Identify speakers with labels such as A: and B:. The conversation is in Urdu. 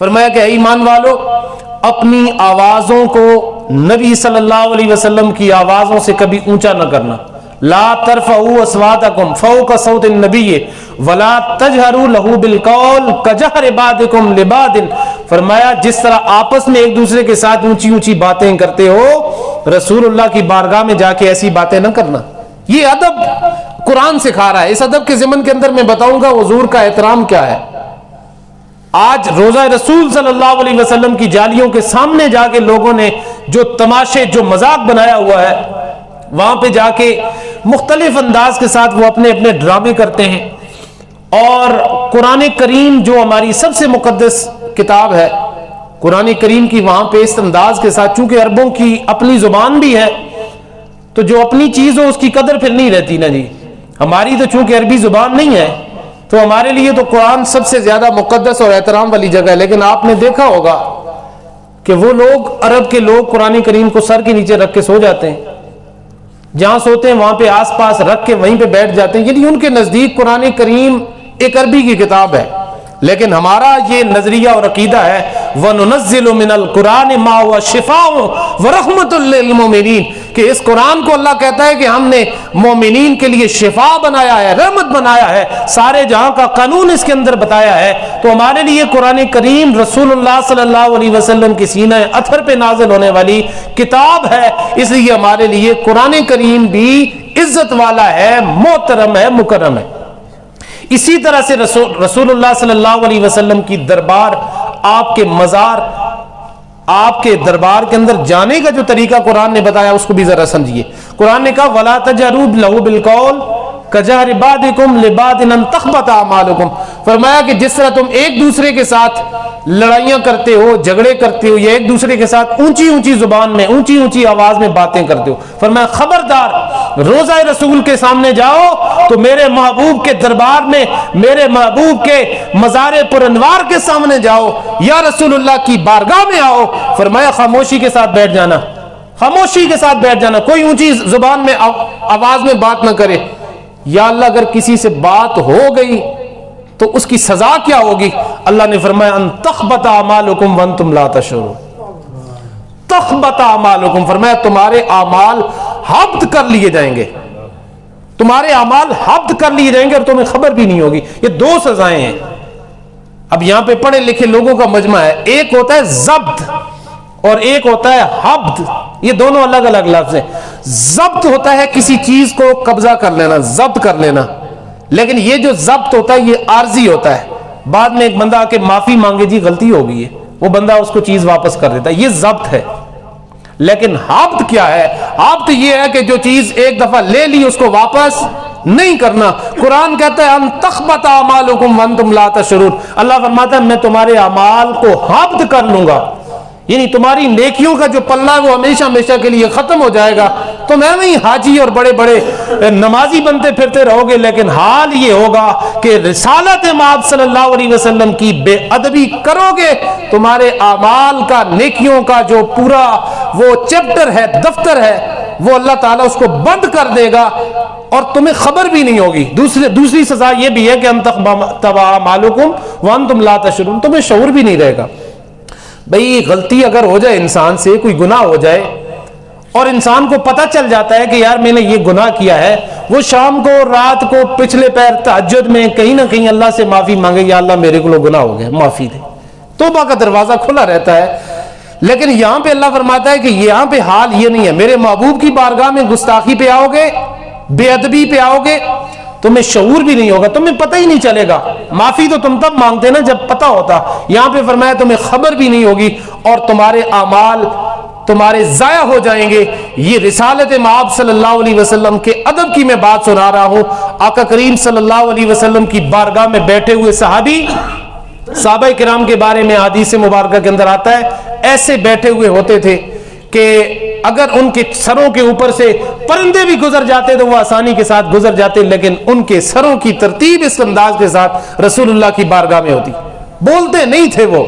A: فرمایا کہ اے ایمان والو اپنی آوازوں کو نبی صلی اللہ علیہ وسلم کی آوازوں سے کبھی اونچا نہ کرنا. لا ترفعوا اصواتکم فوق صوت النبی ولا تجہروا لہ بالقول کجہر بعضکم لبعض. فرمایا جس طرح آپس میں ایک دوسرے کے ساتھ اونچی اونچی باتیں کرتے ہو, رسول اللہ کی بارگاہ میں جا کے ایسی باتیں نہ کرنا. یہ ادب قرآن سکھا رہا ہے. اس ادب کے ضمن کے اندر میں بتاؤں گا حضور کا احترام کیا ہے. آج روزہ رسول صلی اللہ علیہ وسلم کی جالیوں کے سامنے جا کے لوگوں نے جو تماشے, جو مذاق بنایا ہوا ہے, وہاں پہ جا کے مختلف انداز کے ساتھ وہ اپنے اپنے ڈرامے کرتے ہیں. اور قرآن کریم جو ہماری سب سے مقدس کتاب ہے, قرآن کریم کی وہاں پہ اس انداز کے ساتھ, چونکہ عربوں کی اپنی زبان بھی ہے تو جو اپنی چیز ہو اس کی قدر پھر نہیں رہتی نا جی. ہماری تو چونکہ عربی زبان نہیں ہے تو ہمارے لیے تو قرآن سب سے زیادہ مقدس اور احترام والی جگہ ہے. لیکن آپ نے دیکھا ہوگا کہ وہ لوگ, عرب کے لوگ قرآن کریم کو سر کے نیچے رکھ کے سو جاتے ہیں, جہاں سوتے ہیں وہاں پہ آس پاس رکھ کے وہیں پہ بیٹھ جاتے ہیں. یعنی ان کے نزدیک قرآن کریم ایک عربی کی کتاب ہے. لیکن ہمارا یہ نظریہ اور عقیدہ ہے وَنُنَزِّلُ مِنَ الْقُرْآنِ مَا هُوَ شِفَاءٌ وَرَحْمَةٌ لِّلْمُؤْمِنِينَ کہ اس قرآن کو اللہ کہتا ہے کہ ہم نے مومنین کے لیے شفا بنایا ہے, رحمت بنایا ہے, سارے جہاں کا قانون اس کے اندر بتایا ہے. تو ہمارے لیے قرآن کریم رسول اللہ صلی اللہ علیہ وسلم کی سینہ اطہر پہ نازل ہونے والی کتاب ہے. اس لیے ہمارے لیے قرآن کریم بھی عزت والا ہے, محترم ہے, مکرم ہے. اسی طرح سے رسول اللہ صلی اللہ علیہ وسلم کی دربار, آپ کے مزار, آپ کے دربار کے اندر جانے کا جو طریقہ قرآن نے بتایا اس کو بھی ذرا سمجھیے. قرآن نے کہا وَلَا تَجْهَرُوا لَهُ بِالْقَوْلِ كَجَهْرِ بَعْضِكُمْ لِبَعْضٍ أَن تَحْبَطَ أَعْمَالُكُمْ. فرمایا کہ جس طرح تم ایک دوسرے کے ساتھ لڑائیاں کرتے ہو, جھگڑے کرتے ہو, یا ایک دوسرے کے ساتھ اونچی اونچی زبان میں, اونچی اونچی آواز میں باتیں کرتے ہو, فرمایا خبردار روزہ رسول کے سامنے جاؤ تو میرے محبوب کے دربار میں, میرے محبوب کے مزار پر انوار کے سامنے جاؤ, یا رسول اللہ کی بارگاہ میں آؤ. فرمایا خاموشی کے ساتھ بیٹھ جانا, خاموشی کے ساتھ بیٹھ جانا, کوئی اونچی زبان میں آواز میں بات نہ کرے. یا اللہ اگر کسی سے بات ہو گئی تو اس کی سزا کیا ہوگی؟ اللہ نے فرمایا ان تخبط اعمالکم وانتم لا تشعرون. تخبط اعمالکم, فرمایا تمہارے اعمال حبط کر لیے جائیں گے, تمہارے اعمال حبط کر لیے جائیں گے اور تمہیں خبر بھی نہیں ہوگی. یہ دو سزائیں ہیں. اب یہاں پہ پڑھے لکھے لوگوں کا مجمع ہے, ایک ہوتا ہے ضبط اور ایک ہوتا ہے حبط. یہ دونوں الگ الگ لفظ ہیں. ضبط ہوتا ہے کسی چیز کو قبضہ کر لینا, ضبط کر لینا. لیکن یہ جو ضبط ہوتا ہے یہ عارضی ہوتا ہے. بعد میں ایک بندہ آ کے معافی مانگے جی غلطی ہو گئی ہے, وہ بندہ اس کو چیز واپس کر دیتا ہے, یہ ضبط ہے. لیکن حبط کیا ہے؟ حبط یہ ہے کہ جو چیز ایک دفعہ لے لی اس کو واپس نہیں کرنا. قرآن کہتا ہے ان تخبط اعمالکم وانتم لا تشعرون. اللہ فرماتا ہے میں تمہارے اعمال کو حبط کر لوں گا, یعنی تمہاری نیکیوں کا جو پلہ ہے وہ ہمیشہ ہمیشہ کے لیے ختم ہو جائے گا. تم ایویں ہی حاجی اور بڑے بڑے نمازی بنتے پھرتے رہو گے, لیکن حال یہ ہوگا کہ رسالت مآب صلی اللہ علیہ وسلم کی بے ادبی کرو گے, تمہارے اعمال کا, نیکیوں کا جو پورا وہ چیپٹر ہے, دفتر ہے, وہ اللہ تعالیٰ اس کو بند کر دے گا اور تمہیں خبر بھی نہیں ہوگی. دوسری سزا یہ بھی ہے کہ ان تخبط اعمالکم وانتم لا تشعرون, تمہیں شعور بھی نہیں رہے گا. بھئی غلطی اگر ہو جائے انسان سے, کوئی گناہ ہو جائے اور انسان کو پتہ چل جاتا ہے کہ یار میں نے یہ گناہ کیا ہے, وہ شام کو, رات کو, پچھلے پیر تہجد میں کہیں نہ کہیں اللہ سے معافی مانگے, یا اللہ میرے کو گناہ ہو گیا معافی دے. توبہ کا دروازہ کھلا رہتا ہے. لیکن یہاں پہ اللہ فرماتا ہے کہ یہاں پہ حال یہ نہیں ہے. میرے محبوب کی بارگاہ میں گستاخی پہ آؤ گے, بے ادبی پہ آؤ گے, تمہیں شعور بھی نہیں ہوگا, تمہیں پتہ ہی نہیں چلے گا. معافی تو تم تب مانگتے نا جب پتہ ہوتا. یہاں پہ فرمایا تمہیں خبر بھی نہیں ہوگی اور تمہارے اعمال تمہارے ضائع ہو جائیں گے. یہ رسالت مآب صلی اللہ علیہ وسلم کے ادب کی میں بات سنا رہا ہوں. آقا کریم صلی اللہ علیہ وسلم کی بارگاہ میں بیٹھے ہوئے صحابی, صحابہ کرام کے بارے میں حدیث مبارکہ کے اندر آتا ہے, ایسے بیٹھے ہوئے ہوتے تھے کہ اگر ان کے سروں کے اوپر سے پرندے بھی گزر جاتے تو وہ آسانی کے ساتھ گزر جاتے, لیکن ان کے سروں کی ترتیب اس انداز کے ساتھ رسول اللہ کی بارگاہ میں ہوتی. بولتے نہیں تھے وہ,